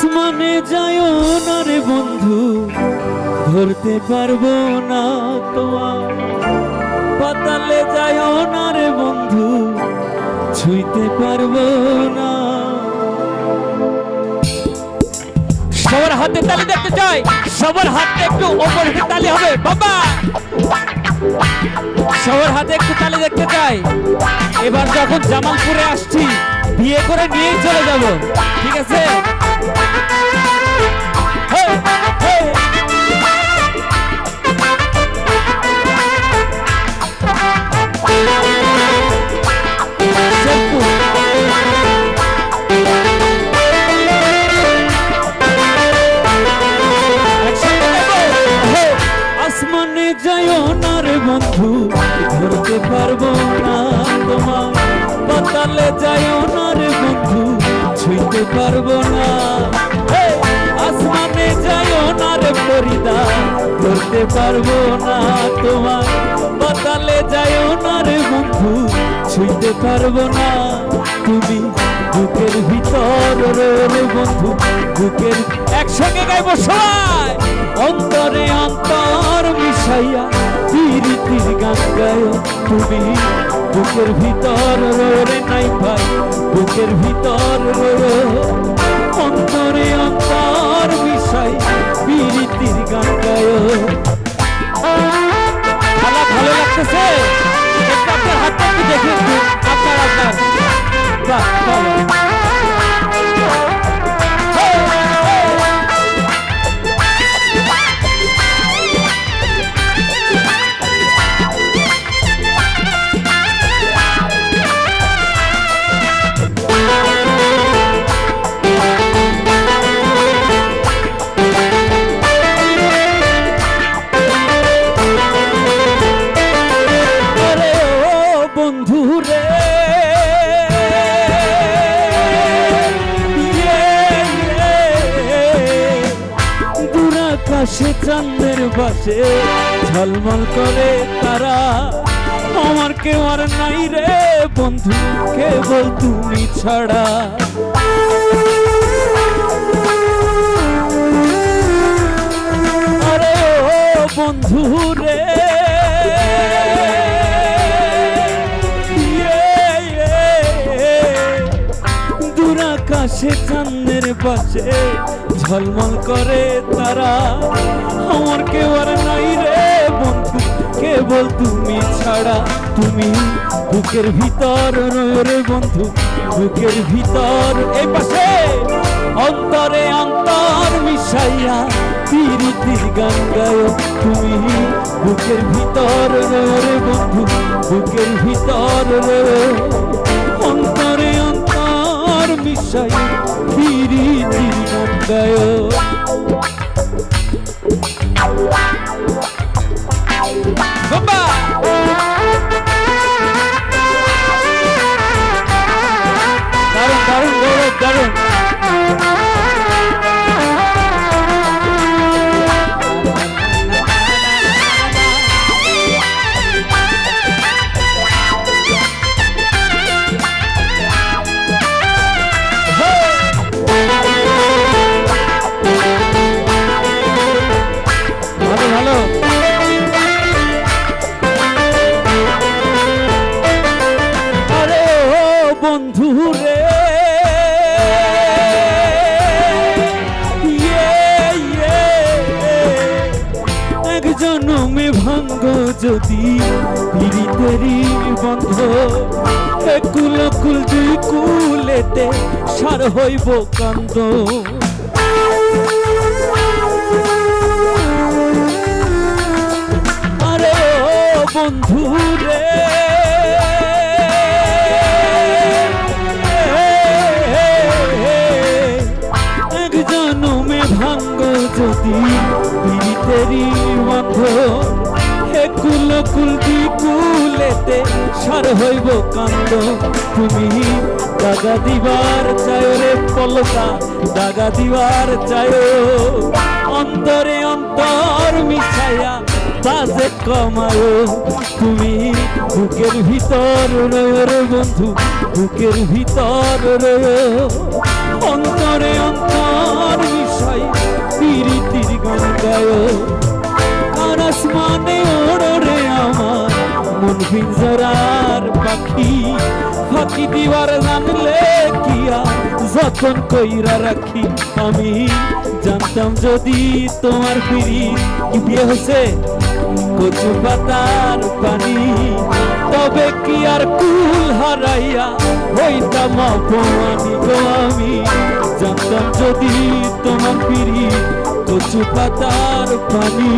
আসমানে যায়ও না রে বন্ধু, ধরতে পারবো না তোমার। পাতালে যায়ও না রে বন্ধু, ছুঁইতে পারবো না। সবার হাতে তালি দেখতে চাই, সবার হাতে একটু ওপরে তালি হবে বাবা, সবার হাতে একটু তালি দেখতে চাই। এবার যখন জামালপুরে আসছি বিয়ে করে নিয়েই চলে যাব, ঠিক আছে? আসমানে যাইও না রে বন্ধু, ধরতে পারবো না তোমার। পাতালে যাইও না রে বন্ধু, ছুঁইতে পারবো না। আসমানে যাইও না রে ফরিদা, ধরতে পারবো না তোমার। পাতালে যাইও না রে বন্ধু, ছুঁইতে পারবো না। তুমি বুকের ভিতর রে বন্ধু, বুকের একসঙ্গে গাইবো সবাই। অন্তরে অন্তর মিশাইয়া প্রীতির গান গায় তুমি। বুকের ভিতর রে নাই ভাই, বুকের ভিতর অন্তরে অন্তর মিশাই প্রীতির গান গায়। ভালো লাগতেছে? আপনার হাতটা একটু দেখে আপনার আপনার বাহ ভালো। সে চাঁদের পাশে ঝলমল করে তারা, আমার কেউ আর নাই রে বন্ধু, কেবল তুমি ছাড়া। আরে ও বন্ধু রে, দূর আকাশে চাঁদের পাশে ঝলমল করে তারা, আমার কেউ আর নাই রে বন্ধু, কেবল তুমি ছাড়া। তুমি বুকের ভিতর রে বন্ধু, বুকের ভিতর এই পাশে অন্তরে অন্তর মিশাইয়া প্রীতির গান গায় তুমি। বুকের ভিতর রে বন্ধু, বুকের ভিতর অন্তরে অন্তর মিশাইয়া প্রীতির গান গায়। বাবা দারুণ দারুণ গৌরব দারুণ। বন্ধু রে এক জনমে ভাঙ্গ যদি পিরিতেরি বন্ধ, কুল কুল দুই কুলেতে সার হইব কান্দ। আরে ও বন্ধু রে, যদি পিরিতেরি বন্ধ, হে কুল কুল দি কুলেতে সার হইব কান্দ। তুমি দাগা দিবার চায় রে পলকা, দাগা দিবার চায়, অন্তরে অন্তর মিশাইয়া বাজে কমায় তুমি। বুকের ভিতর রে বন্ধু, বুকের ভিতর অন্তরে অন্তর মিশাই প্রীতির গান গায় আর আসমানে ওড়ো রে আমার মন পিঞ্জরার পাখি ফাঁকি দিবার জানলে কিয়া যতন কইরা রাখি আমি জানতাম যদি তোমার ফিরি কি বিয়ে হয়েছে কচু পাতার পানি তবে কি আর কুল হারাইয়া হইতাম অপমানি গো আমি জানতাম যদি তোমার ফিরি কচু পাতার পানি